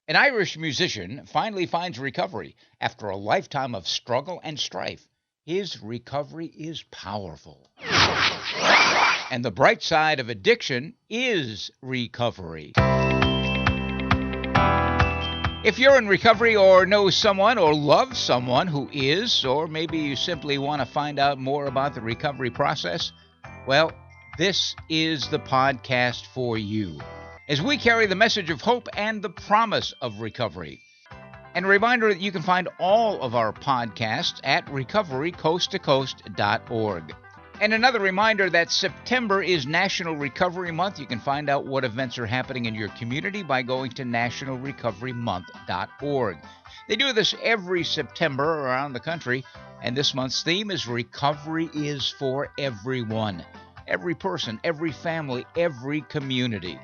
An Irish musician finally finds recovery after a lifetime of struggle and strife. His recovery is powerful. And the bright side of addiction is recovery. If you're in recovery or know someone or love someone who is, or maybe you simply want to find out more about the recovery process, well, this is the podcast for you, as we carry the message of hope and the promise of recovery. And a reminder that you can find all of our podcasts at recoverycoasttocoast.org. And another reminder that September is National Recovery Month. You can find out what events are happening in your community by going to nationalrecoverymonth.org. They do this every September around the country, and this month's theme is Recovery is for Everyone. Every person, every family, every community.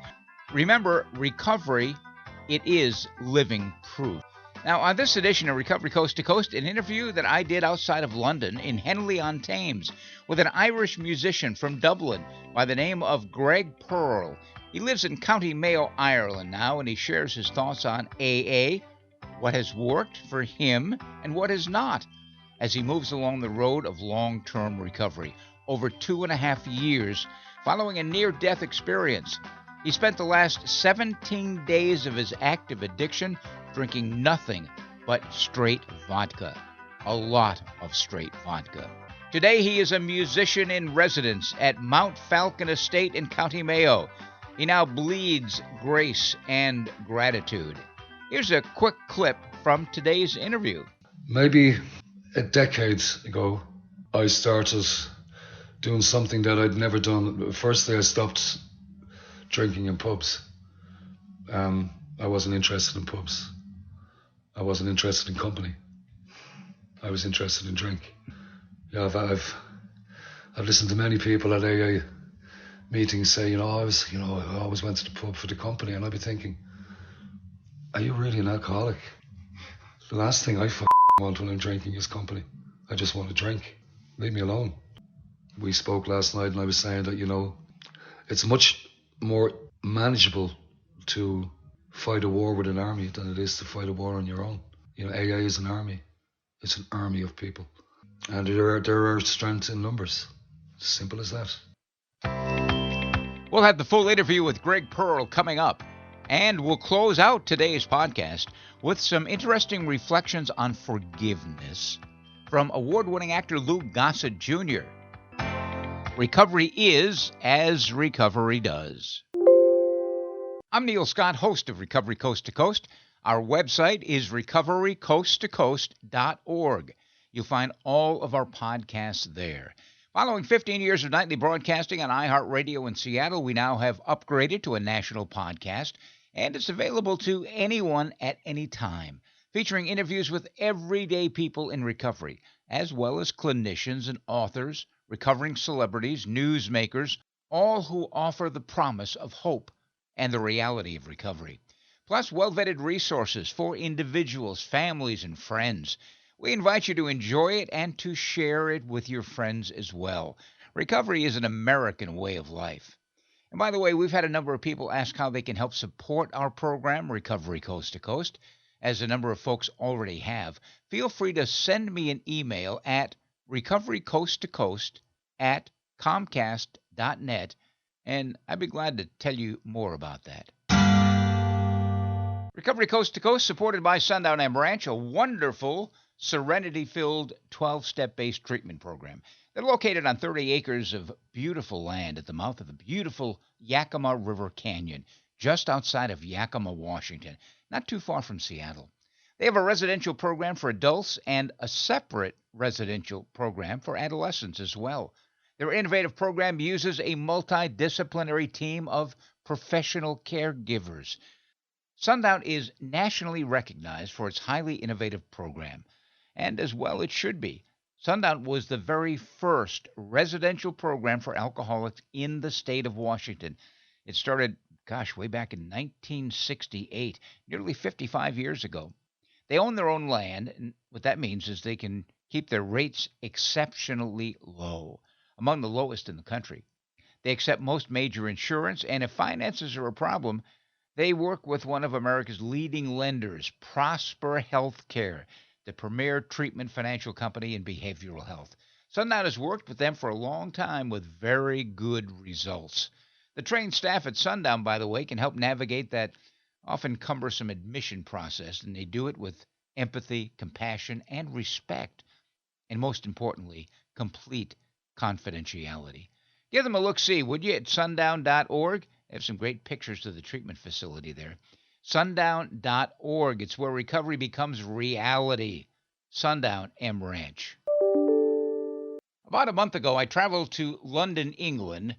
Remember, recovery, it is living proof. Now, on this edition of Recovery Coast to Coast, an interview that I did outside of London in Henley-on-Thames with an Irish musician from Dublin by the name of Greg Pearle. He lives in County Mayo, Ireland now, and he shares his thoughts on AA, what has worked for him and what has not, as he moves along the road of long-term recovery, over 2.5 years following a near-death experience. He spent the last 17 days of his active addiction drinking nothing but straight vodka. A lot of straight vodka. Today he is a musician in residence at Mount Falcon Estate in County Mayo. He now bleeds grace and gratitude. Here's a quick clip from today's interview. Maybe a decade ago, I started doing something that I'd never done. Firstly, I stopped drinking in pubs. I wasn't interested in pubs. I wasn't interested in company. I was interested in drink. Yeah, I've listened to many people at AA meetings say, I always went to the pub for the company, and I'd be thinking, are you really an alcoholic? The last thing I want when I'm drinking is company. I just want to drink. Leave me alone. We spoke last night, and I was saying that, it's much more manageable to fight a war with an army than it is to fight a war on your own. AA is an army. It's an army of people. And there are strength in numbers. Simple as that. We'll have the full interview with Greg Pearle coming up. And we'll close out today's podcast with some interesting reflections on forgiveness from award-winning actor Lou Gossett Jr. Recovery is as recovery does. I'm Neil Scott, host of Recovery Coast to Coast. Our website is recoverycoasttocoast.org. You'll find all of our podcasts there. Following 15 years of nightly broadcasting on iHeartRadio in Seattle, we now have upgraded to a national podcast, and it's available to anyone at any time, featuring interviews with everyday people in recovery, as well as clinicians and authors, recovering celebrities, newsmakers, all who offer the promise of hope and the reality of recovery. Plus, well-vetted resources for individuals, families, and friends. We invite you to enjoy it and to share it with your friends as well. Recovery is an American way of life. And by the way, we've had a number of people ask how they can help support our program, Recovery Coast to Coast. As a number of folks already have, feel free to send me an email at recoverycoasttocoast@comcast.net, and I'd be glad to tell you more about that. Recovery Coast to Coast, supported by Sundown and Branch, a wonderful, serenity-filled 12-step-based treatment program. They're located on 30 acres of beautiful land at the mouth of the beautiful Yakima River Canyon, just outside of Yakima, Washington, not too far from Seattle. They have a residential program for adults and a separate residential program for adolescents as well. Their innovative program uses a multidisciplinary team of professional caregivers. Sundown is nationally recognized for its highly innovative program, and as well it should be. Sundown was the very first residential program for alcoholics in the state of Washington. It started, way back in 1968, nearly 55 years ago. They own their own land, and what that means is they can keep their rates exceptionally low, among the lowest in the country. They accept most major insurance, and if finances are a problem, They work with one of America's leading lenders, Prosper Healthcare, the premier treatment financial company in behavioral health. Sundown has worked with them for a long time with very good results. The trained staff at Sundown, by the way, can help navigate that often cumbersome admission process, and they do it with empathy, compassion, and respect, and most importantly, complete confidentiality. Give them a look-see, would you, at sundown.org? They have some great pictures of the treatment facility there. Sundown.org. It's where recovery becomes reality. Sundown M Ranch. About a month ago, I traveled to London, England,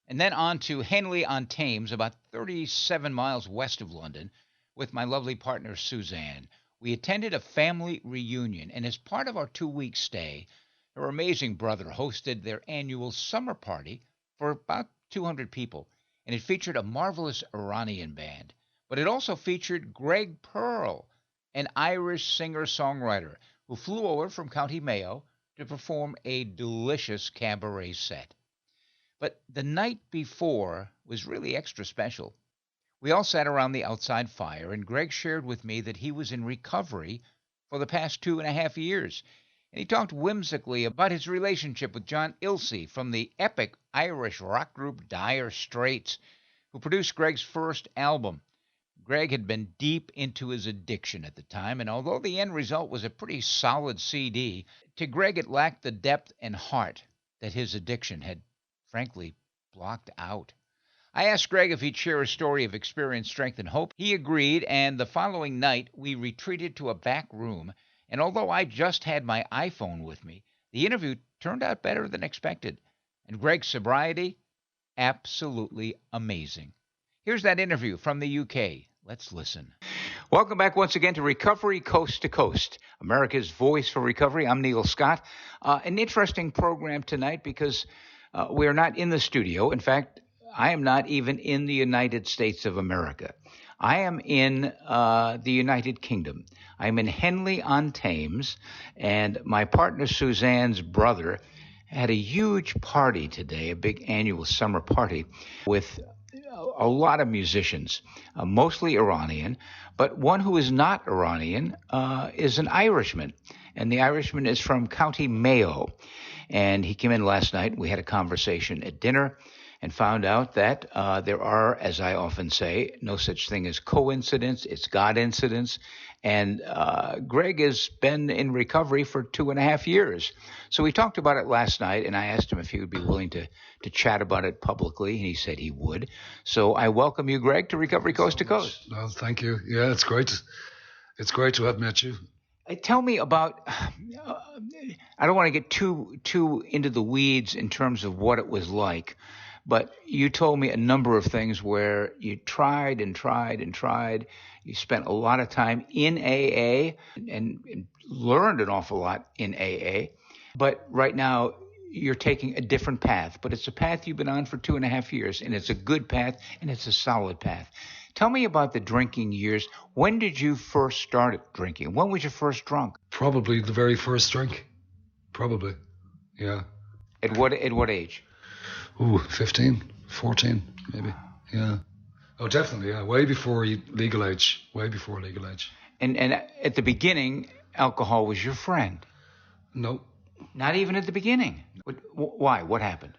and then on to Henley-on-Thames, about 37 miles west of London, with my lovely partner, Suzanne. We attended a family reunion, and as part of our 2-week stay, her amazing brother hosted their annual summer party for about 200 people, and it featured a marvelous Iranian band. But it also featured Greg Pearle, an Irish singer-songwriter who flew over from County Mayo to perform a delicious cabaret set. But the night before was really extra special. We all sat around the outside fire, and Greg shared with me that he was in recovery for the past 2.5 years. And he talked whimsically about his relationship with John Ilse from the epic Irish rock group Dire Straits, who produced Greg's first album. Greg had been deep into his addiction at the time, and although the end result was a pretty solid CD, to Greg it lacked the depth and heart that his addiction had, frankly, blocked out. I asked Greg if he'd share a story of experience, strength, and hope. He agreed, and the following night we retreated to a back room, and although I just had my iPhone with me, the interview turned out better than expected. And Greg's sobriety? Absolutely amazing. Here's that interview from the UK. Let's listen. Welcome back once again to Recovery Coast to Coast, America's voice for recovery. I'm Neil Scott. An interesting program tonight because we are not in the studio. In fact, I am not even in the United States of America. I am in the United Kingdom. I'm in Henley-on-Thames, and my partner Suzanne's brother had a huge party today, a big annual summer party with a lot of musicians, mostly Iranian, but one who is not Iranian is an Irishman, and the Irishman is from County Mayo, and he came in last night. We had a conversation at dinner and found out that there are, as I often say, no such thing as coincidence, it's God incidents. And Greg has been in recovery for 2.5 years. So we talked about it last night, and I asked him if he would be willing to chat about it publicly, and he said he would. So I welcome you, Greg, to Recovery Coast to Coast. Well, thank you. Yeah, it's great. It's great to have met you. Tell me about, I don't want to get too into the weeds in terms of what it was like, but you told me a number of things where you tried and tried and tried. You spent a lot of time in AA and learned an awful lot in AA. But right now you're taking a different path. But it's a path you've been on for 2.5 years, and it's a good path, and it's a solid path. Tell me about the drinking years. When did you first start drinking? When was you first drunk? Probably the very first drink. Probably, yeah. At what age? 15, 14, maybe. Yeah. Oh, definitely. Yeah. Way before legal age. Way before legal age. And at the beginning, alcohol was your friend. No. Not even at the beginning. Why? What happened?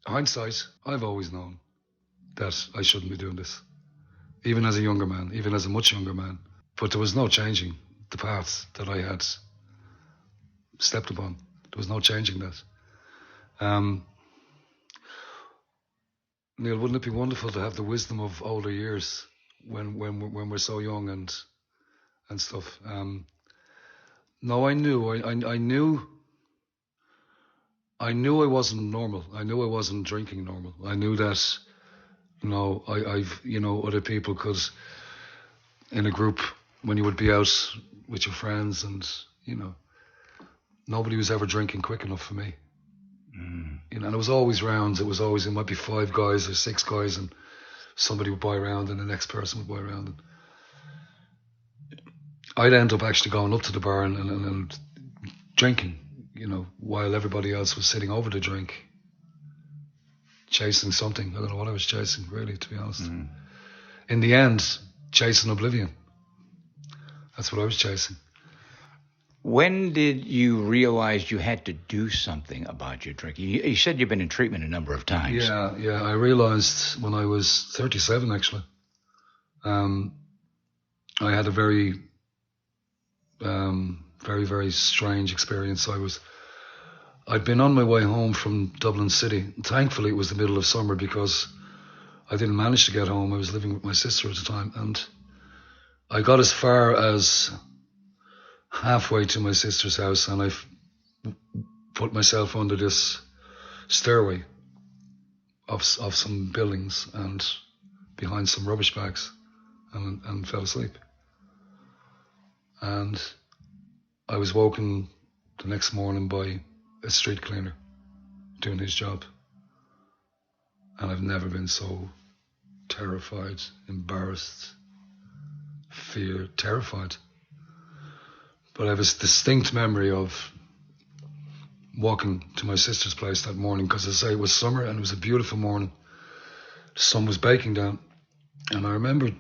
Hindsight. I've always known that I shouldn't be doing this, even as a younger man, even as a much younger man. But there was no changing the path that I had stepped upon. There was no changing that. Neil, wouldn't it be wonderful to have the wisdom of older years when we're so young and stuff? No, I knew I wasn't normal. I knew I wasn't drinking normal. I knew that, I've other people could, in a group, when you would be out with your friends, and nobody was ever drinking quick enough for me. And it was always rounds. It might be 5 guys or 6 guys, and somebody would buy a round, and the next person would buy a round. And I'd end up actually going up to the bar and drinking, while everybody else was sitting over the drink, chasing something. I don't know what I was chasing, really, to be honest. in the end, chasing oblivion. That's what I was chasing. When did you realize you had to do something about your drinking? You said you've been in treatment a number of times. Yeah. I realized when I was 37, actually. I had a very, very strange experience. I'd been on my way home from Dublin City. Thankfully, it was the middle of summer because I didn't manage to get home. I was living with my sister at the time, and I got as far as halfway to my sister's house, and I put myself under this stairway of some buildings and behind some rubbish bags, and fell asleep. And I was woken the next morning by a street cleaner doing his job. And I've never been so terrified, embarrassed, terrified. But I have a distinct memory of walking to my sister's place that morning, because as I say, it was summer and it was a beautiful morning. The sun was baking down. And I remember,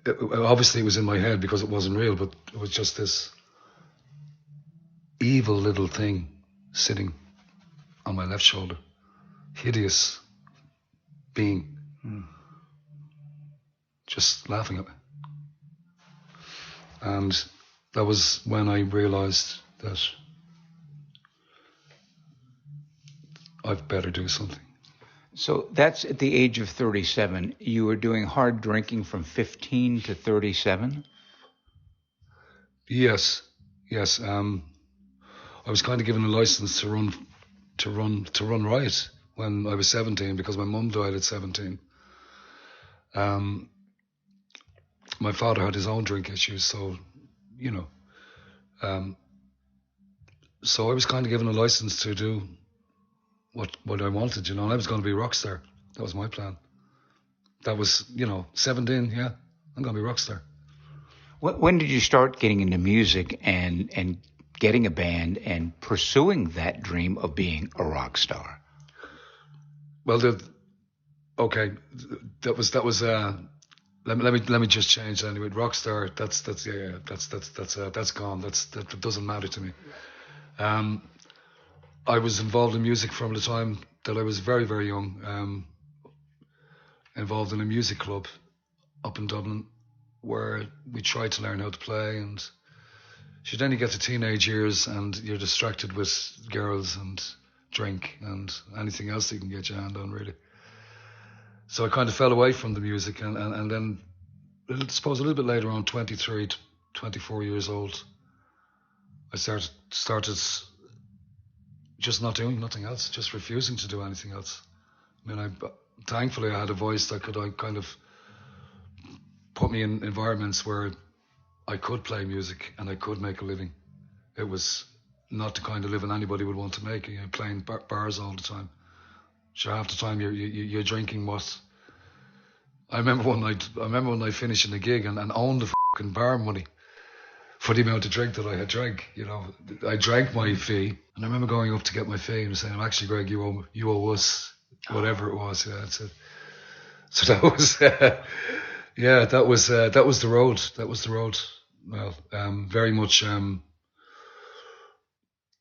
obviously it was in my head because it wasn't real, but it was just this evil little thing sitting on my left shoulder. Hideous being. Just laughing at me. And that was when I realized that I'd better do something. So that's at the age of 37. You were doing hard drinking from 15 to 37? Yes. I was kind of given a license to run riot when I was 17 because my mum died at 17. My father had his own drink issues, so so I was kind of given a license to do what I wanted, and I was going to be a rock star. That was my plan. That was, 17, yeah, I'm going to be a rock star. When did you start getting into music and getting a band and pursuing that dream of being a rock star? Well, that was let me just change that anyway. Rock star, that's gone. That doesn't matter to me. I was involved in music from the time that I was very, very young. Involved in a music club up in Dublin where we tried to learn how to play, and then you get to teenage years and you're distracted with girls and drink and anything else that you can get your hand on, really. So I kind of fell away from the music, and then I suppose a little bit later on, 23, 24 years old, I started just not doing nothing else, just refusing to do anything else. I mean, thankfully I had a voice that could kind of put me in environments where I could play music and I could make a living. It was not the kind of living anybody would want to make, playing bars all the time. Sure, half the time you're drinking what. I remember one night finishing a gig and owned the fucking bar money for the amount of drink that I had drank. I drank my fee, and I remember going up to get my fee and saying, "Actually, Greg, you owe us whatever it was." Yeah, that's it. So that was, that was the road. That was the road. Well, very much.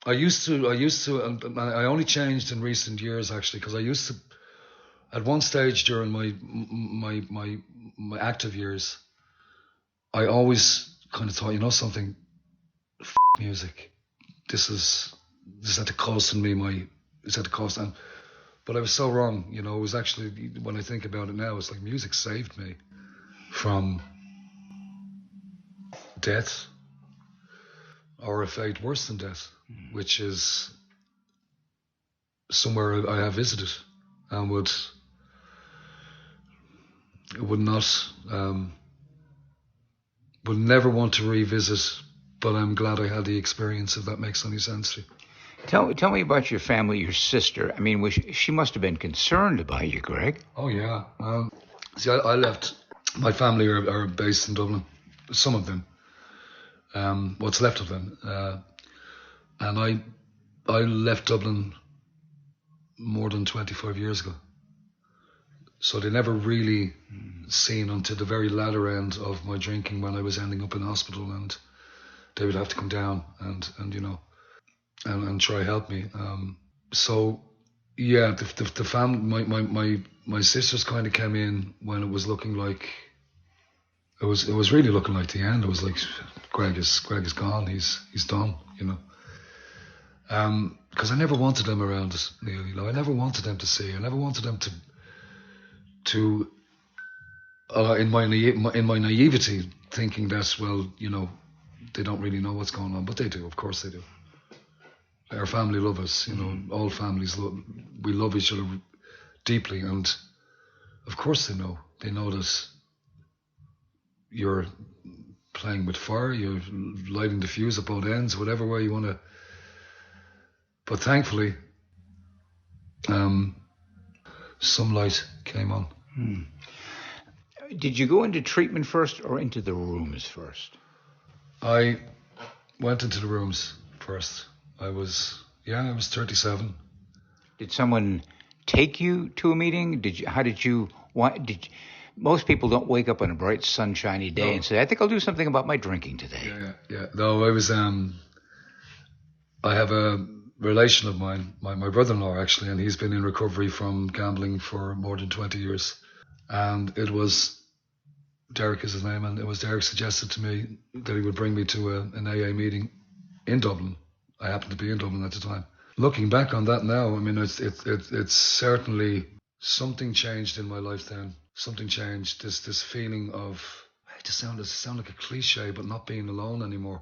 I used to, and I only changed in recent years actually, because I used to, at one stage during my active years, I always kind of thought, something, music. This had to cost me but I was so wrong. It was actually, when I think about it now, it's like music saved me from death, or a fate worse than death, which is somewhere I have visited and would never want to revisit, but I'm glad I had the experience, if that makes any sense to you. Tell me about your family, your sister. I mean, she must have been concerned about you, Greg. Oh, yeah. See, I left. My family are based in Dublin, some of them. What's left of them. And I left Dublin more than 25 years ago. So they never really seen until the very latter end of my drinking when I was ending up in hospital, and they would have to come down and and try help me. So yeah, the family, my sisters kind of came in when it was looking like it was really looking like the end. It was like Greg is gone. He's done. Because I never wanted them around, Neil. I never wanted them to see. I never wanted them to in my naivety, thinking that, well, they don't really know what's going on, but they do. Of course they do. Our family love us. All families we love each other deeply, and of course they know. They know that you're playing with fire, you're lighting the fuse at both ends, whatever way you want to. But thankfully, some light came on. Did you go into treatment first or into the rooms first? I went into the rooms first. I was 37. Did someone take you to a meeting? Most people don't wake up on a bright, sunshiny day and say, I think I'll do something about my drinking today. Yeah. No, I was, I have a relation of mine, my brother-in-law actually, and he's been in recovery from gambling for more than 20 years. And it was, Derek is his name, and it was Derek suggested to me that he would bring me to an AA meeting in Dublin. I happened to be in Dublin at the time. Looking back on that now, I mean, it's certainly something changed in my life then. Something changed. This feeling of, I hate to sound like a cliche, but not being alone anymore.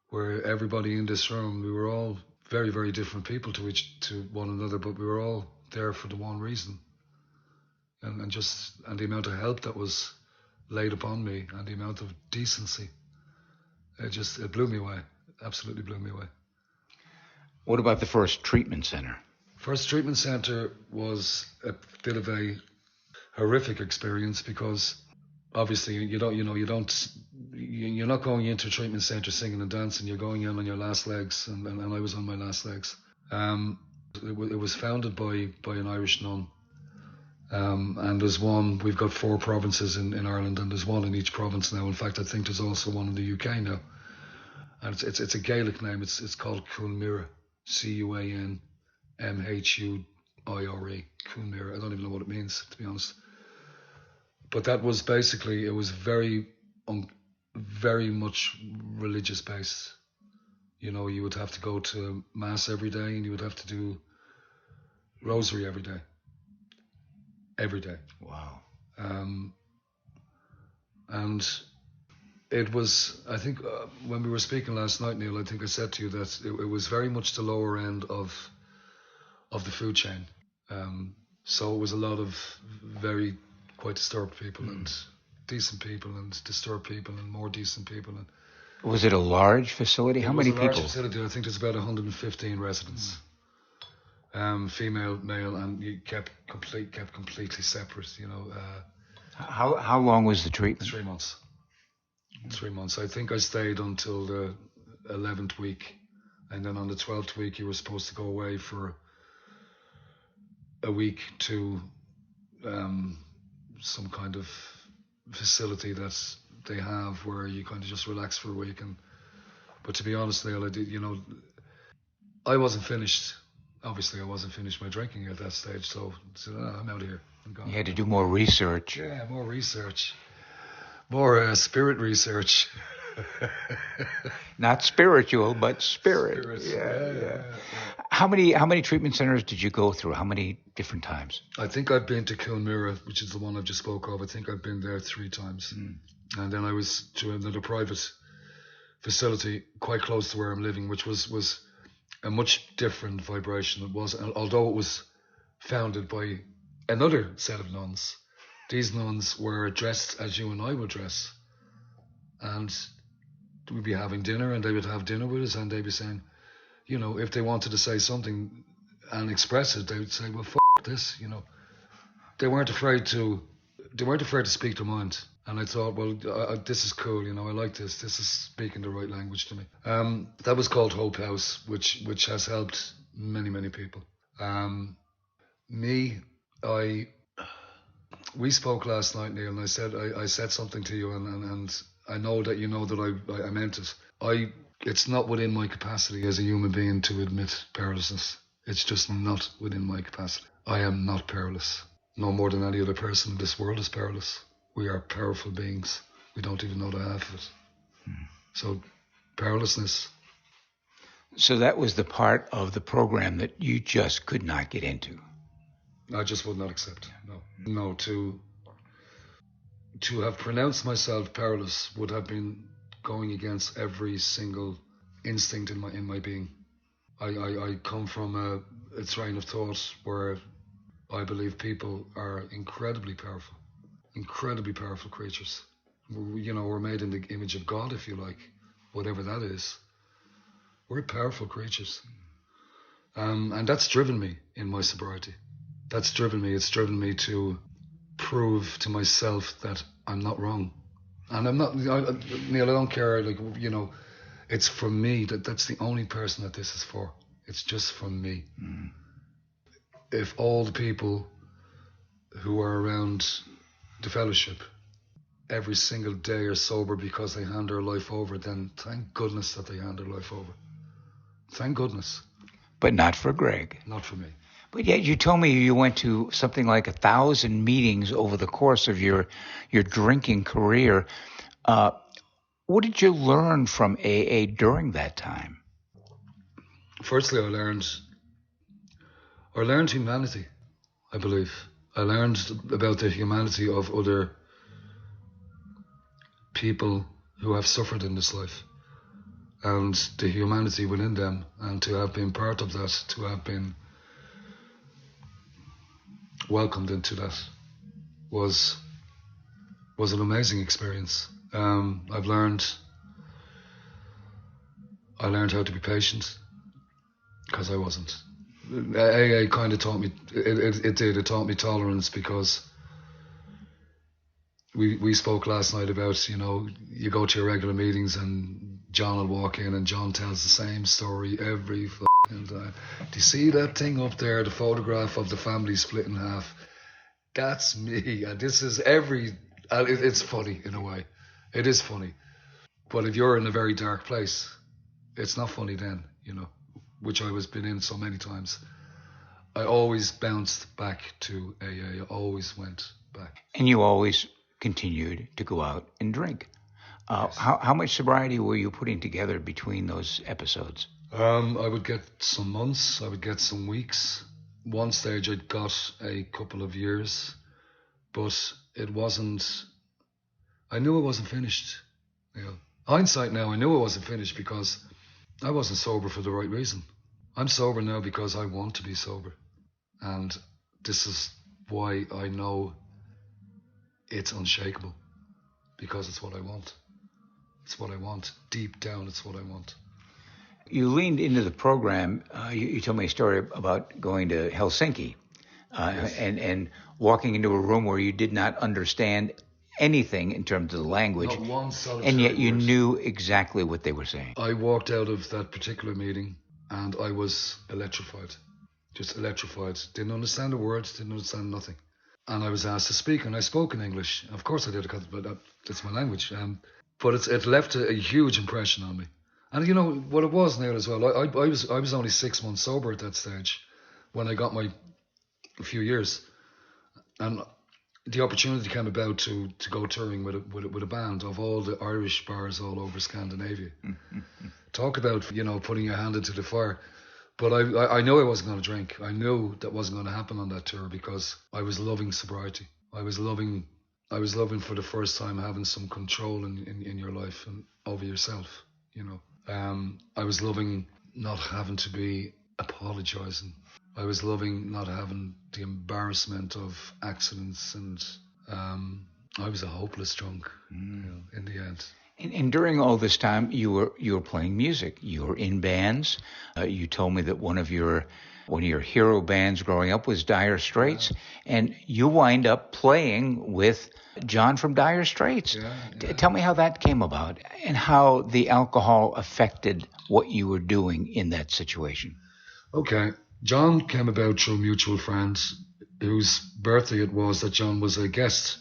Where everybody in this room, we were all very, very different people to one another, but we were all there for the one reason. And the amount of help that was laid upon me, and the amount of decency, it blew me away. Absolutely blew me away. What about the first treatment center? First treatment center was a bit of a horrific experience, because obviously you're not going into a treatment center singing and dancing. You're going in on your last legs, and I was on my last legs. It was founded by an Irish nun, and there's one. We've got 4 provinces in Ireland, and there's one in each province now. In fact, I think there's also one in the UK now, and it's a Gaelic name. It's called Cuanmire, Cuanmhure, Cuanmire. I don't even know what it means, to be honest. But that was basically, it was very much religious based. You would have to go to mass every day, and you would have to do rosary every day. Every day. Wow. And it was, I think, when we were speaking last night, Neil, I think I said to you that it was very much the lower end of the food chain. So it was a lot of very quite disturbed people, and decent people, and disturbed people, and more decent people. And was it a large facility? How many people? It was a large facility. I think there's about 115 residents. Female, male, and you kept completely separate. How long was the treatment? 3 months. 3 months. I think I stayed until the 11th week, and then on the 12th week you were supposed to go away for a week to some kind of facility that they have where you kind of just relax for a week. But to be honest, Neil, I wasn't finished. Obviously, I wasn't finished my drinking at that stage, so I'm out of here. I'm gone. You had to do more research. Yeah, more research. More spirit research. Not spiritual, but spirit. Yeah. How many treatment centers did you go through? How many different times? I think I've been to Cuanmire, which is the one I've just spoke of. I think I've been there 3 times. And then I was to another private facility quite close to where I'm living, which was a much different vibration. It was, although it was founded by another set of nuns. These nuns were dressed as you and I would dress, and we'd be having dinner, and they would have dinner with us, and they'd be saying, if they wanted to say something and express it, they would say, well, f*** this, They weren't afraid to speak their mind. And I thought, well, this is cool, I like this. This is speaking the right language to me. That was called Hope House, which has helped many, many people. we spoke last night, Neil, and I said something to you, and I know that you know that I meant it. It's not within my capacity as a human being to admit powerlessness. It's just not within my capacity. I am not powerless. No more than any other person in this world is powerless. We are powerful beings. We don't even know the half of it. So, powerlessness. So that was the part of the program that you just could not get into. I just would not accept. No. To have pronounced myself powerless would have been going against every single instinct in my being. I come from a train of thought where I believe people are incredibly powerful creatures. We're made in the image of God, if you like, whatever that is. We're powerful creatures. And that's driven me in my sobriety. It's driven me to prove to myself that I'm not wrong. And I'm not, Neil, I don't care, it's for me. That's the only person that this is for. It's just for me. Mm. If all the people who are around the fellowship every single day are sober because they hand their life over, then thank goodness that they hand their life over. Thank goodness. But not for Greg. Not for me. But yet you told me you went to something like 1,000 meetings over the course of your drinking career. What did you learn from AA during that time? Firstly, I learned humanity, I believe. I learned about the humanity of other people who have suffered in this life, and the humanity within them, and to have been part of that, to have been welcomed into that was an amazing experience. I learned how to be patient, because I wasn't. AA kind of taught me, it taught me tolerance, because we spoke last night about, you go to your regular meetings and John will walk in and John tells the same story every fucking time. Do you see that thing up there, the photograph of the family split in half? That's me. And this is it's funny in a way. It is funny. But if you're in a very dark place, it's not funny then, which I was been in so many times. I always bounced back to AA. I always went back. And you always continued to go out and drink. Yes. How much sobriety were you putting together between those episodes? I would get some months. I would get some weeks. One stage I got a couple of years, but it wasn't. I knew it wasn't finished. Hindsight now, I knew it wasn't finished because I wasn't sober for the right reason. I'm sober now because I want to be sober, and this is why I know it's unshakable, because it's what I want. It's what I want. Deep down, it's what I want. You leaned into the program. You told me a story about going to Helsinki Yes. and walking into a room where you did not understand anything in terms of the language. Not one solitary and yet you word. knew exactly what they were saying. I walked out of that particular meeting and I was electrified. Just electrified. Didn't understand the words, didn't understand nothing. And I was asked to speak, and I spoke in English. Of course I did, because that's my language. But it left a huge impression on me. And you know what it was, Neil, as well. I was only 6 months sober at that stage when I got a few years, and the opportunity came about to go touring with a band of all the Irish bars all over Scandinavia. Talk about putting your hand into the fire. But I knew I wasn't going to drink. I knew that wasn't going to happen on that tour because I was loving sobriety. I was loving for the first time having some control in your life and over yourself. I was loving not having to be apologizing. I was loving not having the embarrassment of accidents, and I was a hopeless drunk in the end. And during all this time, you were playing music. You were in bands. You told me that one of your hero bands growing up was Dire Straits, and you wind up playing with John from Dire Straits. Yeah. Tell me how that came about and how the alcohol affected what you were doing in that situation. Okay. John came about through mutual friends. whose birthday it was that John was a guest.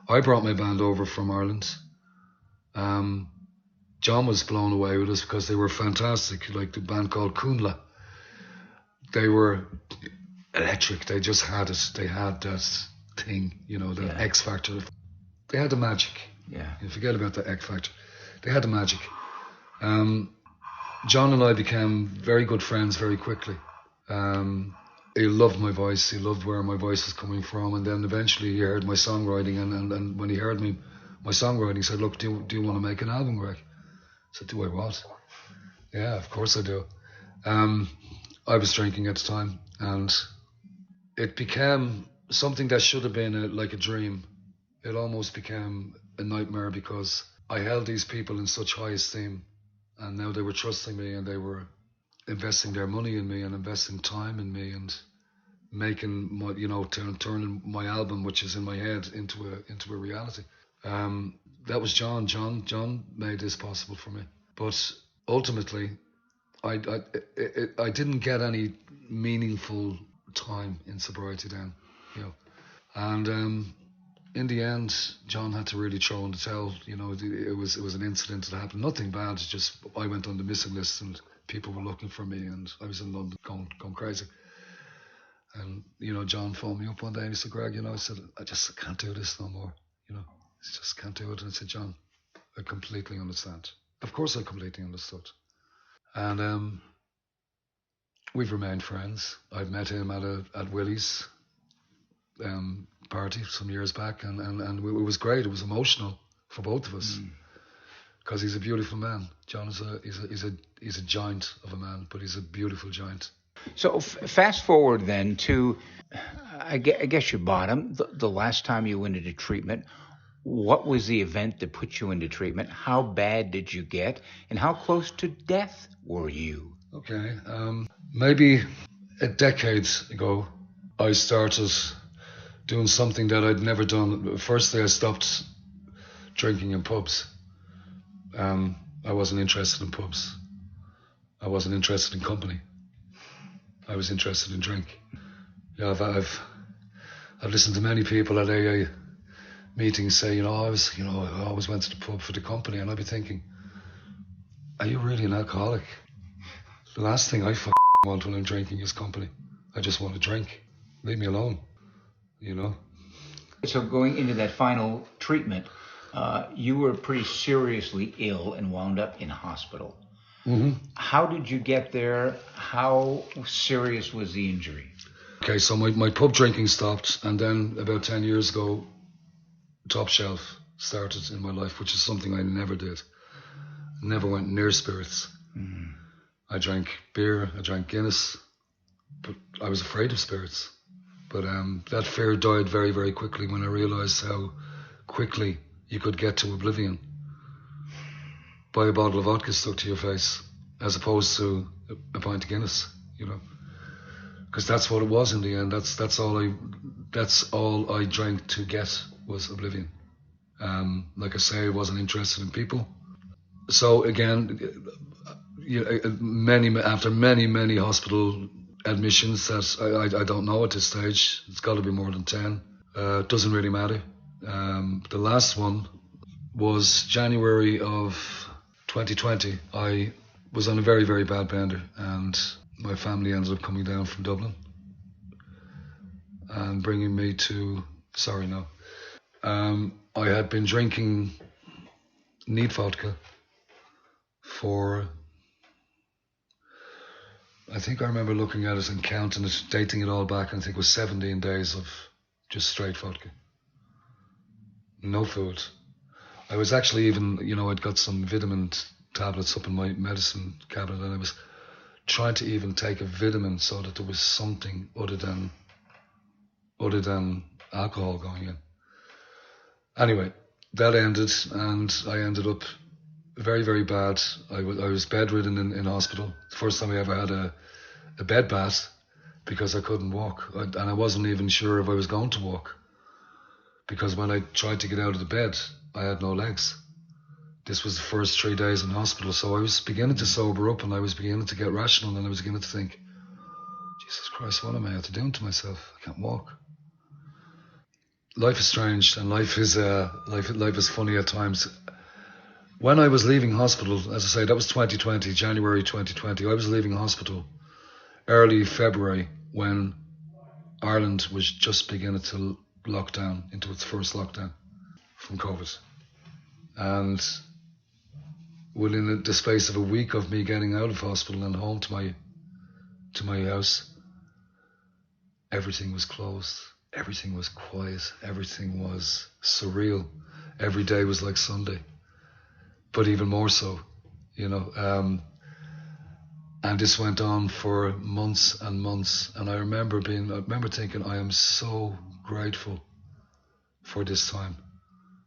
I brought my band over from Ireland. John was blown away with us because they were fantastic, like the band called Kunla. They were electric. They just had it. They had that thing, the X Factor. They had the magic. Yeah. You forget about the X Factor. They had the magic. John and I became very good friends very quickly. He loved my voice. He loved where my voice was coming from. And then eventually he heard my songwriting. And when he heard my songwriting, he said, look, do you want to make an album, Greg? I said, do I what? Yeah, of course I do. I was drinking at the time. And it became something that should have been like a dream. It almost became a nightmare because I held these people in such high esteem. And now they were trusting me and they were investing their money in me and investing time in me and making my, turning my album, which is in my head, into a reality. That was John. John made this possible for me. But ultimately, I didn't get any meaningful time in sobriety then, And in the end, John had to really throw in the towel. It was an incident that happened. Nothing bad. It's just I went on the missing list and people were looking for me, and I was in London going crazy. And John phoned me up one day and he said, Greg, I said, I just can't do this no more. I just can't do it. And I said, John, I completely understand. Of course, I completely understood. And we've remained friends. I've met him at Willie's party some years back, and it was great. It was emotional for both of us because he's a beautiful man. John is a giant of a man, but he's a beautiful giant. So fast forward then to, I guess your bottom, the last time you went into treatment. What was the event that put you into treatment? How bad did you get? And how close to death were you? Okay, maybe a decade ago, I started doing something that I'd never done. Firstly, I stopped drinking in pubs. I wasn't interested in pubs. I wasn't interested in company. I was interested in drink. I've listened to many people at AA meetings say, I always went to the pub for the company, and I'd be thinking, are you really an alcoholic? The last thing I want when I'm drinking is company. I just want to drink. Leave me alone. So going into that final treatment, you were pretty seriously ill and wound up in a hospital. Mm-hmm. How did you get there? How serious was the injury? Okay, so my pub drinking stopped, and then about 10 years ago, Top Shelf started in my life, which is something I never did. Never went near spirits. Mm. I drank beer, I drank Guinness, but I was afraid of spirits. But that fear died very, very quickly when I realised how quickly you could get to oblivion by a bottle of vodka stuck to your face, as opposed to a pint of Guinness, because that's what it was in the end. That's all I drank to get was oblivion. Like I say, I wasn't interested in people. So again, after many hospital admissions that I don't know at this stage, it's got to be more than 10. Doesn't really matter. The last one was January of 2020. I was on a very, very bad bender, and my family ended up coming down from Dublin and bringing me to... Sorry, no. I had been drinking neat vodka for... I think I remember looking at it and counting it, dating it all back, and I think it was 17 days of just straight vodka. No food. I was actually even, I'd got some vitamin tablets up in my medicine cabinet, and I was trying to even take a vitamin so that there was something other than alcohol going in. Anyway, that ended, and I ended up very, very bad. I was bedridden in hospital. The first time I ever had a bed bath because I couldn't walk. And I wasn't even sure if I was going to walk, because when I tried to get out of the bed, I had no legs. This was the first 3 days in hospital, so I was beginning to sober up, and I was beginning to get rational, and I was beginning to think, Jesus Christ, what am I out to doing to myself? I can't walk. life is strange, and life is funny at times. When I was leaving hospital, as I say, that was 2020, January 2020. I was leaving hospital early February when Ireland was just beginning to lock down into its first lockdown from COVID. And within the space of a week of me getting out of hospital and home to my house, everything was closed. Everything was quiet. Everything was surreal. Every day was like Sunday, but even more so, you know. And this went on for months and months. And I remember thinking, I am so grateful for this time.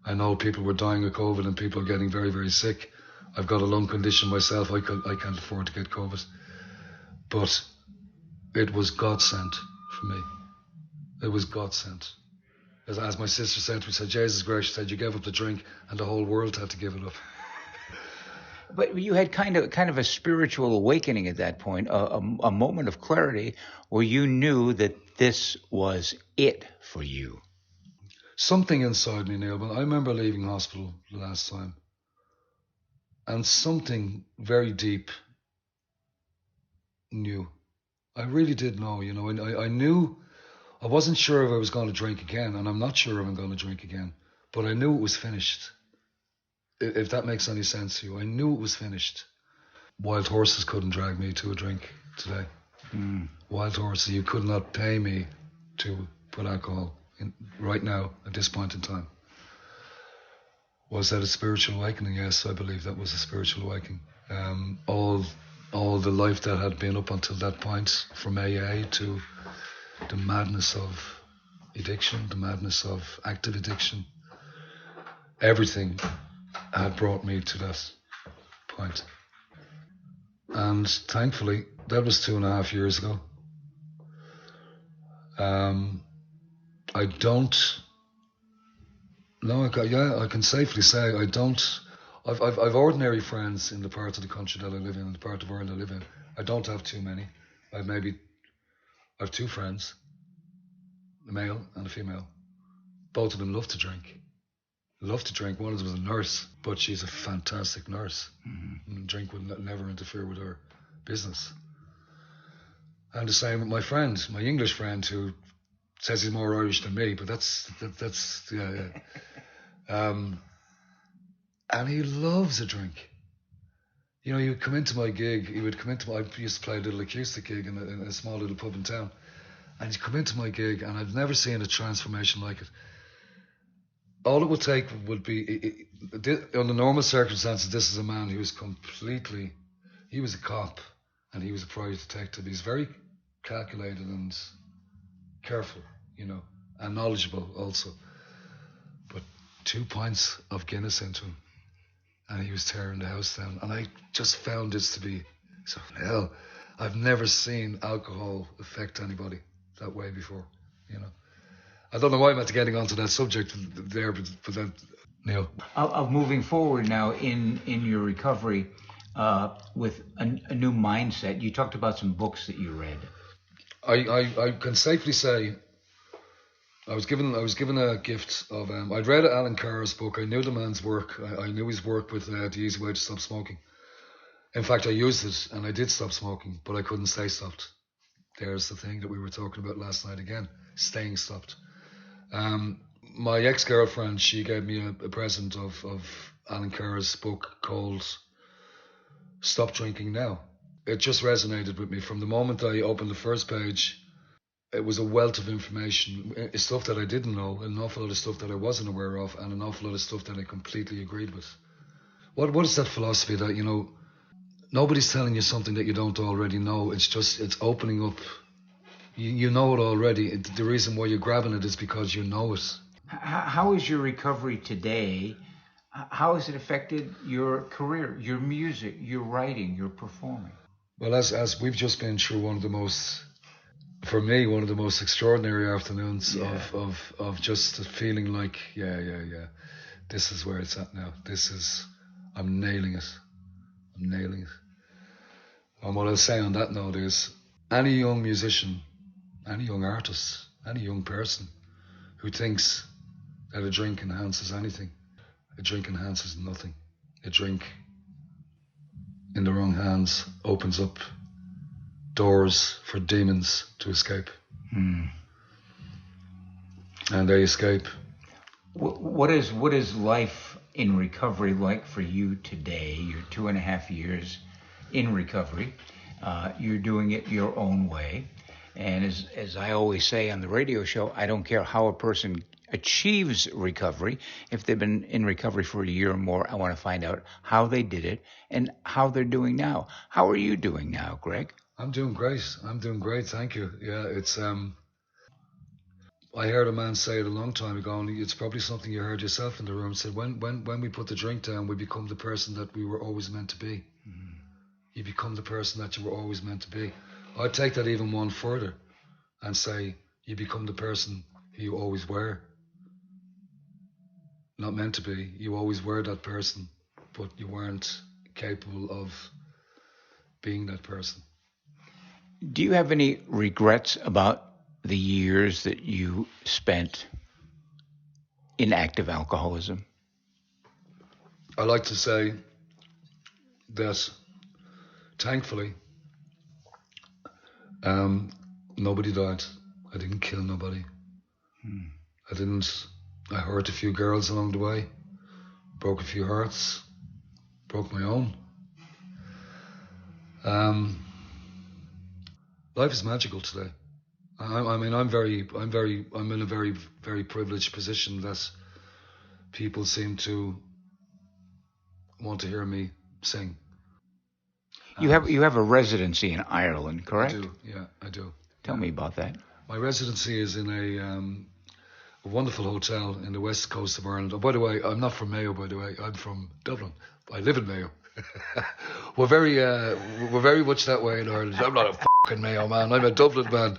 I know people were dying of COVID and people are getting very, very sick. I've got a lung condition myself. I can't afford to get COVID. But it was God sent for me. It was God sent. As my sister said to me, said, Jesus Christ, she said, you gave up the drink and the whole world had to give it up. But you had kind of a spiritual awakening at that point, a moment of clarity where you knew that this was it for you. Something inside me, Neil, but I remember leaving hospital the last time, and something very deep knew. I really did know, you know, and I knew. I wasn't sure if I was going to drink again, and I'm not sure if I'm going to drink again, but I knew it was finished. If that makes any sense to you, I knew it was finished. Wild horses couldn't drag me to a drink today. Wild horses, you could not pay me to put alcohol in right now at this point in time. Was that a spiritual awakening? Yes, I believe that was a spiritual awakening. All the life that had been up until that point, from AA to the madness of addiction, the madness of active addiction, everything had brought me to that point. And thankfully, that was 2.5 years ago. I don't. No, I can safely say I don't. I've ordinary friends in the part of the country that I live in the part of the world I live in. I don't have too many. I've 2 friends, a male and a female. Both of them love to drink. Love to drink. One of them was a nurse, but she's a fantastic nurse. And drink would never interfere with her business. And the same with my friend, my English friend, who says he's more Irish than me, but that's yeah. And he loves a drink. You know, he would come into my gig. I used to play a little acoustic gig in a small little pub in town, and he'd come into my gig, and I've never seen a transformation like it. All it would take would be, under normal circumstances, this is a man who was he was a cop and he was a private detective. He's very calculated and careful, you know, and knowledgeable also. But 2 pints of Guinness into him and he was tearing the house down. And I just found this to be, so hell, I've never seen alcohol affect anybody that way before, you know. I don't know why I'm at getting onto that subject there, but that, Neil. Of moving forward now in your recovery with a new mindset. You talked about some books that you read. I can safely say I was given a gift of I'd read Alan Carr's book. I knew the man's work. I knew his work with The Easy Way to Stop Smoking. In fact, I used it and I did stop smoking, but I couldn't stay stopped. There's the thing that we were talking about last night again, staying stopped. My ex-girlfriend, she gave me a present of Alan Carr's book called Stop Drinking Now. It just resonated with me from the moment I opened the first page. It was a wealth of information, stuff that I didn't know, an awful lot of stuff that I wasn't aware of, and an awful lot of stuff that I completely agreed with. What is that philosophy that, you know, nobody's telling you something that you don't already know. It's opening up. You know it already. The reason why you're grabbing it is because you know it. How is your recovery today? How has it affected your career, your music, your writing, your performing? Well, as we've just been through one of the most extraordinary afternoons of just feeling like, yeah, this is where it's at now. I'm nailing it. And what I'll say on that note is, any young musician, any young artist, any young person who thinks that a drink enhances anything. A drink enhances nothing. A drink in the wrong hands opens up doors for demons to escape. And they escape. What is life in recovery like for you today? You're 2.5 years in recovery. You're doing it your own way. And as I always say on the radio show, I don't care how a person achieves recovery. If they've been in recovery for a year or more, I want to find out how they did it and how they're doing now. How are you doing now, Greg? I'm doing great. Thank you. Yeah, it's I heard a man say it a long time ago, and it's probably something you heard yourself in the room. Said when we put the drink down, we become the person that we were always meant to be. You become the person that you were always meant to be. I'd take that even one further and say you become the person you always were. Not meant to be. You always were that person, but you weren't capable of being that person. Do you have any regrets about the years that you spent in active alcoholism? I like to say that thankfully nobody died. I didn't kill nobody. I hurt a few girls along the way, broke a few hearts, broke my own. Life is magical today. I'm in a very, very privileged position that people seem to want to hear me sing. You have a residency in Ireland, correct? I do, yeah, I do. Tell me about that. My residency is in a wonderful hotel in the west coast of Ireland. Oh, by the way, I'm not from Mayo, by the way. I'm from Dublin. I live in Mayo. We're very much that way in Ireland. I'm not a fucking Mayo man. I'm a Dublin man.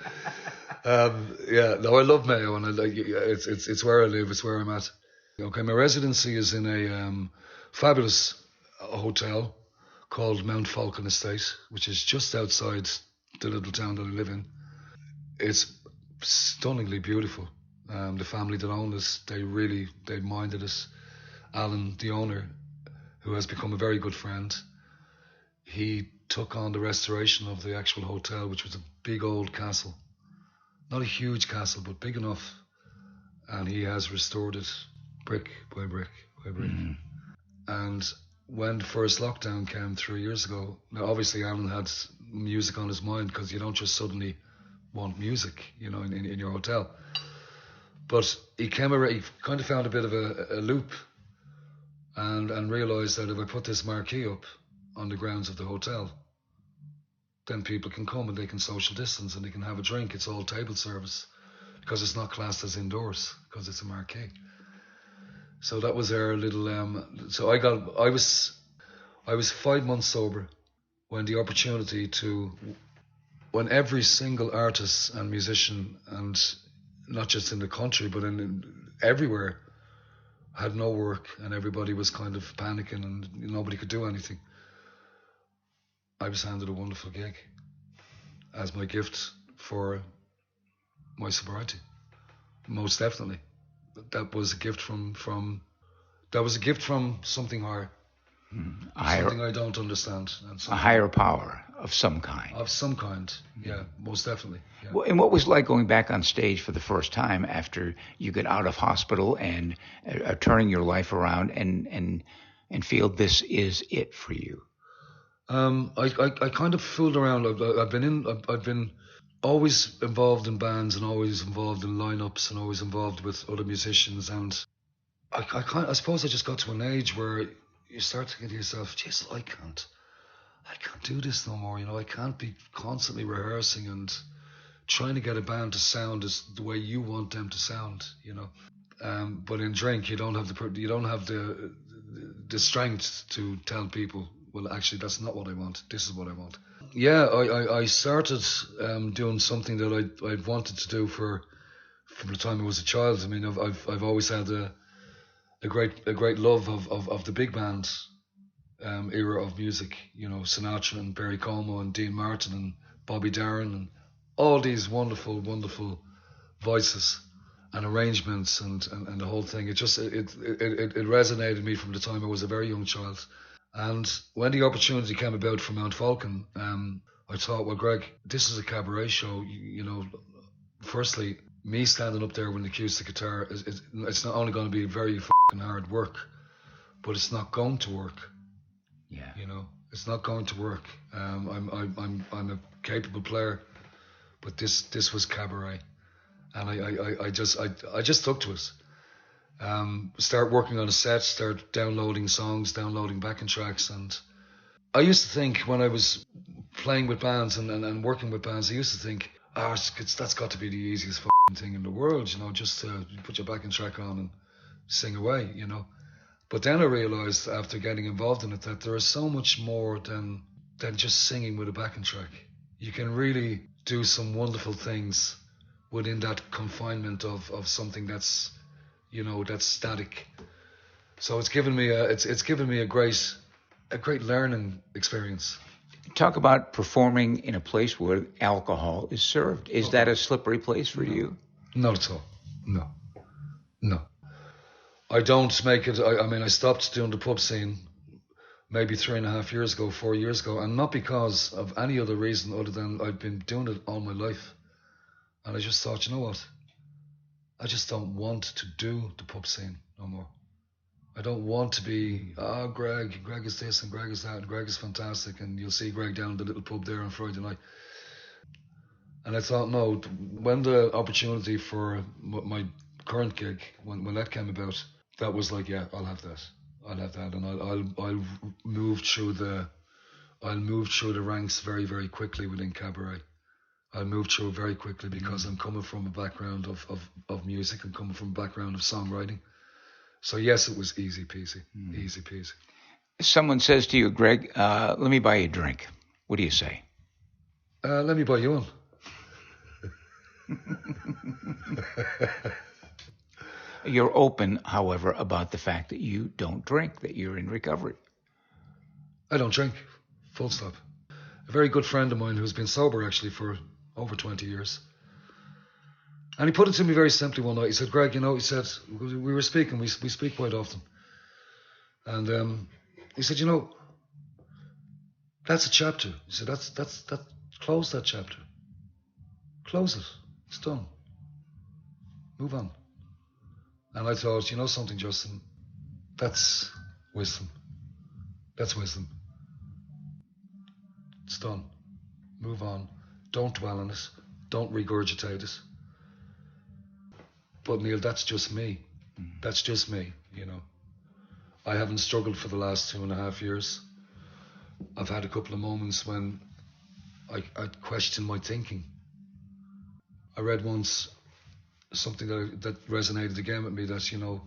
I love Mayo, and it's where I live. It's where I'm at. Okay, my residency is in a fabulous hotel called Mount Falcon Estate, which is just outside the little town that I live in. It's stunningly beautiful. The family that owned us, they minded us. Alan, the owner, who has become a very good friend, he took on the restoration of the actual hotel, which was a big old castle. Not a huge castle, but big enough. And he has restored it brick by brick by brick. And when the first lockdown came 3 years ago, now obviously Alan had music on his mind, because you don't just suddenly want music, in your hotel. But he came around, he kind of found a bit of a loop and realised that if I put this marquee up on the grounds of the hotel, then people can come and they can social distance and they can have a drink. It's all table service, because it's not classed as indoors, because it's a marquee. So that was our little. So I was 5 months sober when the opportunity when every single artist and musician, and not just in the country but in everywhere, had no work and everybody was kind of panicking and nobody could do anything. I was handed a wonderful gig as my gift for my sobriety. Most definitely. That was a gift from something higher. Something I don't understand. A higher power of some kind. Of some kind, yeah, most definitely. Yeah. Well, and what was it like going back on stage for the first time after you get out of hospital and are turning your life around and feel this is it for you? I kind of fooled around. I've been always involved in bands and always involved in lineups and always involved with other musicians, and I suppose I just got to an age where you start thinking to yourself, "Jeez, I can't do this no more." I can't be constantly rehearsing and trying to get a band to sound as the way you want them to sound. But in drink, you don't have the strength to tell people, well, actually, that's not what I want. This is what I want. Yeah, I started doing something that I'd wanted to do from the time I was a child. I mean, I've always had a great love of the big band era of music. Sinatra and Barry Como and Dean Martin and Bobby Darin and all these wonderful, wonderful voices. and arrangements and the whole thing. It just it resonated with me from the time I was a very young child. And when the opportunity came about for Mount Falcon, I thought, well, Greg, this is a cabaret show. You know, firstly, me standing up there with an acoustic guitar it's not only going to be very fucking hard work, but it's not going to work. Yeah. You know, it's not going to work. I'm a capable player, but this was cabaret, and I just stuck to it. Start working on a set, start downloading songs, downloading backing tracks, and I used to think when I was playing with bands and working with bands, I used to think, that's got to be the easiest fucking thing in the world, you know, just to put your backing track on and sing away, you know. But then I realised after getting involved in it that there is so much more than just singing with a backing track. You can really do some wonderful things within that confinement of something that's, you know, that's static. So it's given me a great learning experience. Talk about performing in a place where alcohol is served. Is that a slippery place for you? Not at all. No. I don't make it. I mean, I stopped doing the pub scene maybe 3.5 years ago, 4 years ago, and not because of any other reason other than I've been doing it all my life. And I just thought, you know what? I just don't want to do the pub scene no more. I don't want to be, Greg is this and Greg is that and Greg is fantastic and you'll see Greg down at the little pub there on Friday night. And I thought, no, when the opportunity for my current gig, when that came about, that was like, yeah, I'll have that, and I'll move through the ranks very, very quickly within cabaret. I'll move through it very quickly because I'm coming from a background of music. I'm coming from a background of songwriting. So yes, it was easy peasy, easy peasy. Someone says to you, Greg, let me buy you a drink. What do you say? Let me buy you one. You're open, however, about the fact that you don't drink, that you're in recovery. I don't drink, full stop. A very good friend of mine who's been sober actually for over 20 years. And he put it to me very simply one night. He said, Greg, you know, he said, we were speaking, we speak quite often. And he said, you know, that's a chapter. He said, close that chapter. Close it. It's done. Move on. And I thought, you know something, Justin, that's wisdom. That's wisdom. It's done. Move on. Don't dwell on it. Don't regurgitate it. But Neil, that's just me. That's just me, you know. I haven't struggled for the last 2.5 years. I've had a couple of moments when I questioned my thinking. I read once something that resonated again with me, that, you know,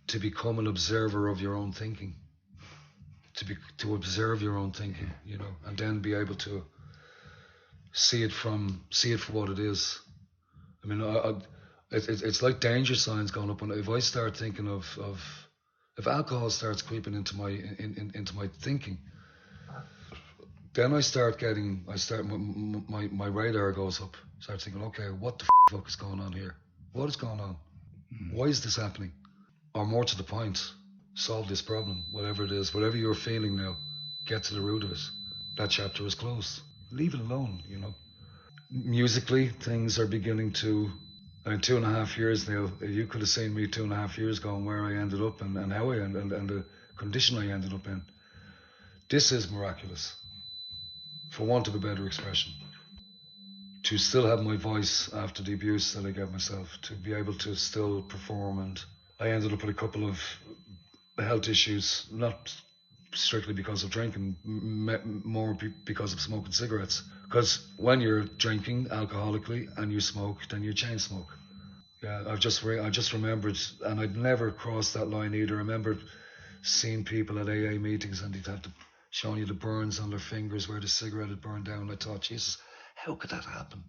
to become an observer of your own thinking. To observe your own thinking, you know, and then be able to see it for what it is. I mean, it's like danger signs going up. And if I start thinking if alcohol starts creeping into my thinking, then my radar goes up. Start thinking, okay, what the fuck is going on here? What is going on? Why is this happening? Or more to the point, solve this problem, whatever it is, whatever you're feeling now, get to the root of it. That chapter is closed. Leave it alone, you know. Musically, things are beginning to, in 2.5 years now, you could have seen me 2.5 years ago and where I ended up and how I ended and the condition I ended up in. This is miraculous, for want of a better expression. To still have my voice after the abuse that I gave myself, to be able to still perform, and I ended up with a couple of health issues, not strictly because of drinking, more because of smoking cigarettes. Because when you're drinking alcoholically and you smoke, then you chain smoke. Yeah, I just remembered, and I'd never crossed that line either. I remember seeing people at AA meetings and they'd have to showing you the burns on their fingers where the cigarette had burned down. I thought, Jesus, how could that happen?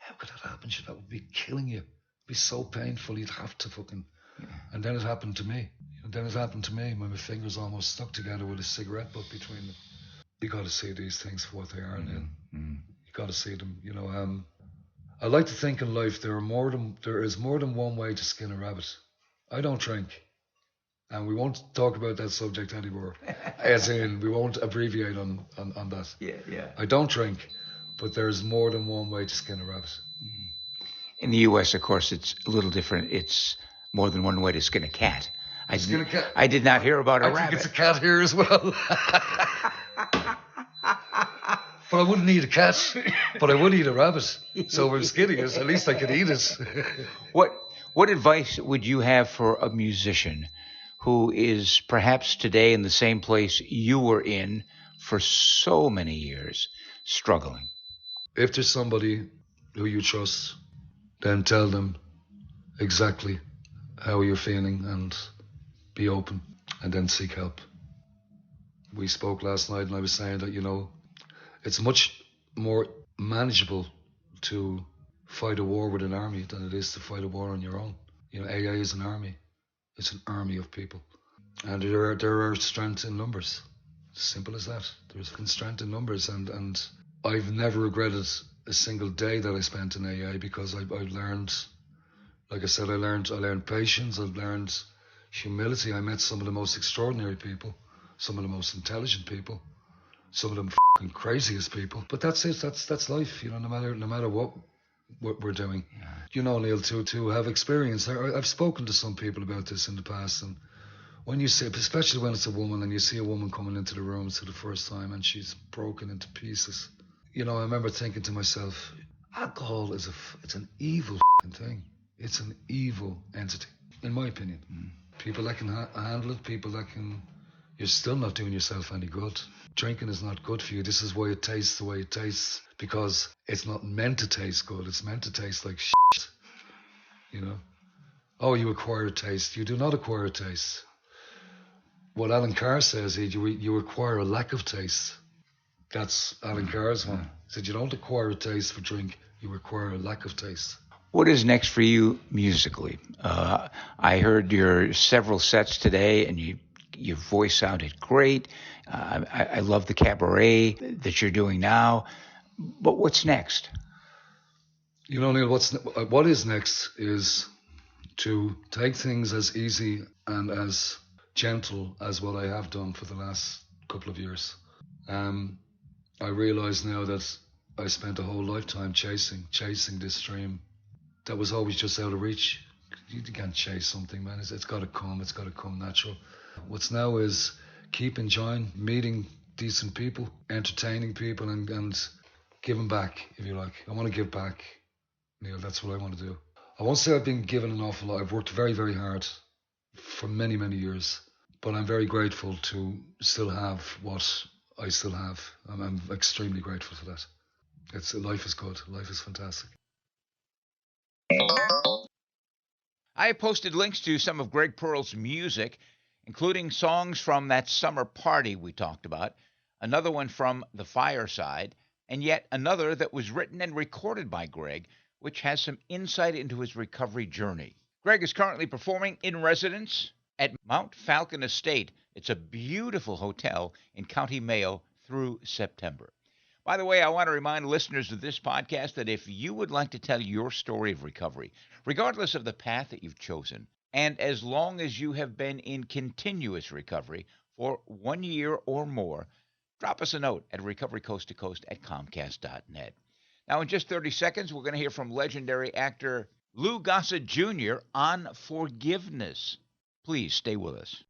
How could that happen? That would be killing you. It'd be so painful. You'd have to fucking. And then it happened to me. When my fingers almost stuck together with a cigarette butt between them. You got to see these things for what they are, Neil. You got to see them. You know, I like to think in life there is more than one way to skin a rabbit. I don't drink, and we won't talk about that subject anymore. As in, we won't abbreviate on that. Yeah. I don't drink, but there's more than one way to skin a rabbit. In the U.S., of course, it's a little different. It's more than one way to skin a cat. Skin a cat. I did not hear about a rabbit. I think it's a cat here as well. But I wouldn't eat a cat, but I would eat a rabbit. So if I'm skinning it, at least I could eat it. What advice would you have for a musician who is perhaps today in the same place you were in for so many years, struggling? If there's somebody who you trust, then tell them exactly how you're feeling and be open, and then seek help. We spoke last night and I was saying that, it's much more manageable to fight a war with an army than it is to fight a war on your own. AA is an army. It's an army of people. And there are strength in numbers. Simple as that. There's strength in numbers, and I've never regretted a single day that I spent in AA, because I learned, like I said, I learned patience, I've learned humility. I met some of the most extraordinary people, some of the most intelligent people, some of them fucking craziest people. But that's it. That's life. No matter what we're doing. Yeah. Neil, to have experience. I've spoken to some people about this in the past, and when you see, especially when it's a woman, and you see a woman coming into the room for the first time and she's broken into pieces. I remember thinking to myself, alcohol it's an evil thing. It's an evil entity, in my opinion. People that can handle it, people that can. You're still not doing yourself any good. Drinking is not good for you. This is why it tastes the way it tastes, because it's not meant to taste good. It's meant to taste like shit. Oh, you acquire a taste. You do not acquire a taste. What Alan Carr says is you acquire a lack of taste. That's Alan Carr's one. He said you don't acquire a taste for drink. You acquire a lack of taste. What is next for you musically? I heard your several sets today, and your voice sounded great. I love the cabaret that you're doing now. But what's next? Neil, what is next is to take things as easy and as gentle as what I have done for the last couple of years. I realize now that I spent a whole lifetime chasing this dream that was always just out of reach. You can't chase something, man. It's got to come. It's got to come natural. What's now is keep enjoying meeting decent people, entertaining people, and giving back, if you like. I want to give back, Neil. That's what I want to do. I won't say I've been given an awful lot. I've worked very, very hard for many, many years, but I'm very grateful to still have what I still have. I'm extremely grateful for that. Life is good. Life is fantastic. I posted links to some of Greg Pearle's music, including songs from that summer party we talked about, another one from The Fireside, and yet another that was written and recorded by Greg, which has some insight into his recovery journey. Greg is currently performing in residence at Mount Falcon Estate. It's a beautiful hotel in County Mayo through September. By the way, I want to remind listeners of this podcast that if you would like to tell your story of recovery, regardless of the path that you've chosen, and as long as you have been in continuous recovery for 1 year or more, drop us a note at recoverycoasttocoast@comcast.net. Now, in just 30 seconds, we're going to hear from legendary actor Lou Gossett Jr. on forgiveness. Please stay with us.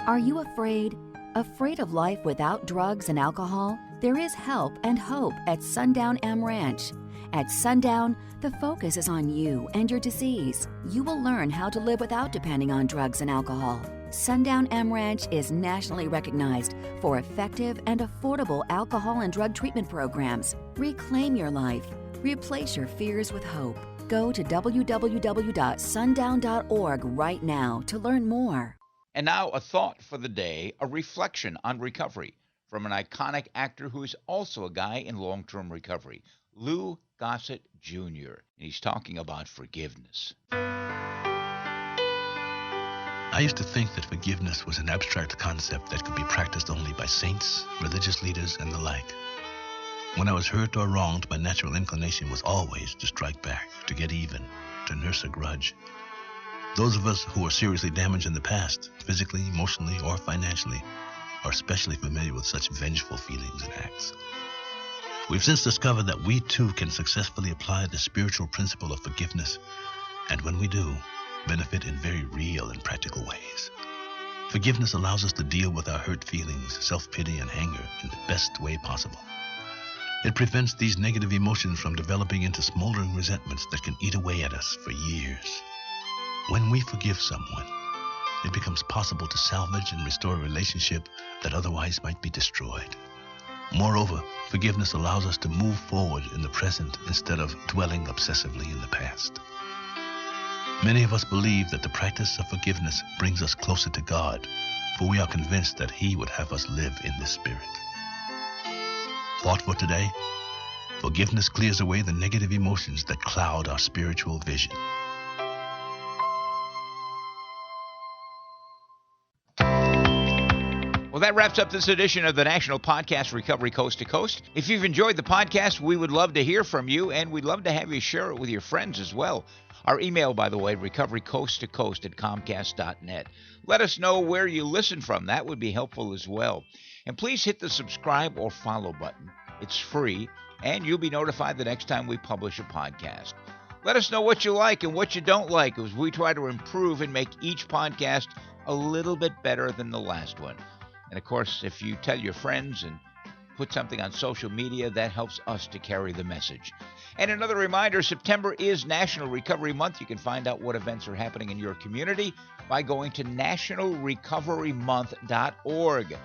Are you afraid? Afraid of life without drugs and alcohol? There is help and hope at Sundown M Ranch. At Sundown, the focus is on you and your disease. You will learn how to live without depending on drugs and alcohol. Sundown M Ranch is nationally recognized for effective and affordable alcohol and drug treatment programs. Reclaim your life. Replace your fears with hope. Go to www.sundown.org right now to learn more. And now a thought for the day, a reflection on recovery from an iconic actor who is also a guy in long-term recovery, Lou Gossett Jr. And he's talking about forgiveness. I used to think that forgiveness was an abstract concept that could be practiced only by saints, religious leaders, and the like. When I was hurt or wronged, my natural inclination was always to strike back, to get even, to nurse a grudge. Those of us who were seriously damaged in the past, physically, emotionally, or financially, are especially familiar with such vengeful feelings and acts. We've since discovered that we too can successfully apply the spiritual principle of forgiveness, and when we do, benefit in very real and practical ways. Forgiveness allows us to deal with our hurt feelings, self-pity, and anger in the best way possible. It prevents these negative emotions from developing into smoldering resentments that can eat away at us for years. When we forgive someone, it becomes possible to salvage and restore a relationship that otherwise might be destroyed. Moreover, forgiveness allows us to move forward in the present instead of dwelling obsessively in the past. Many of us believe that the practice of forgiveness brings us closer to God, for we are convinced that He would have us live in this spirit. Thought for today: forgiveness clears away the negative emotions that cloud our spiritual vision. Well, that wraps up this edition of the National Podcast Recovery Coast to Coast. If you've enjoyed the podcast, we would love to hear from you, and we'd love to have you share it with your friends as well. Our email, by the way, recoverycoasttocoast@comcast.net. Let us know where you listen from. That would be helpful as well. And please hit the subscribe or follow button. It's free, and you'll be notified the next time we publish a podcast. Let us know what you like and what you don't like, as we try to improve and make each podcast a little bit better than the last one. And of course, if you tell your friends and put something on social media, that helps us to carry the message. And another reminder, September is National Recovery Month. You can find out what events are happening in your community by going to nationalrecoverymonth.org.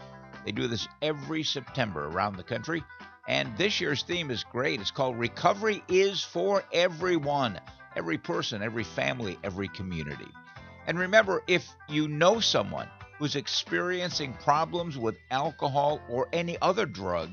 They do this every September around the country. And this year's theme is great. It's called Recovery is for Everyone. Every person, every family, every community. And remember, if you know someone who's experiencing problems with alcohol or any other drug,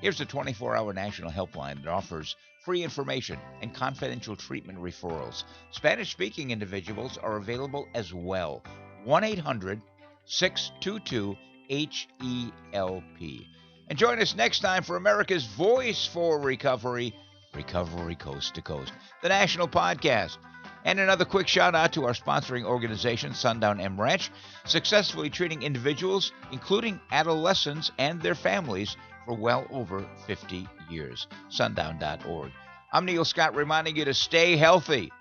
here's a 24-hour national helpline that offers free information and confidential treatment referrals. Spanish-speaking individuals are available as well. 1-800-622-HELP. And join us next time for America's Voice for Recovery, Recovery Coast to Coast, the National Podcast. And another quick shout out to our sponsoring organization, Sundown M Ranch, successfully treating individuals, including adolescents and their families, for well over 50 years. Sundown.org. I'm Neil Scott, reminding you to stay healthy,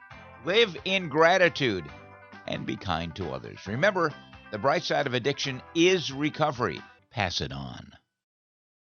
live in gratitude, and be kind to others. Remember, the bright side of addiction is recovery. Pass it on.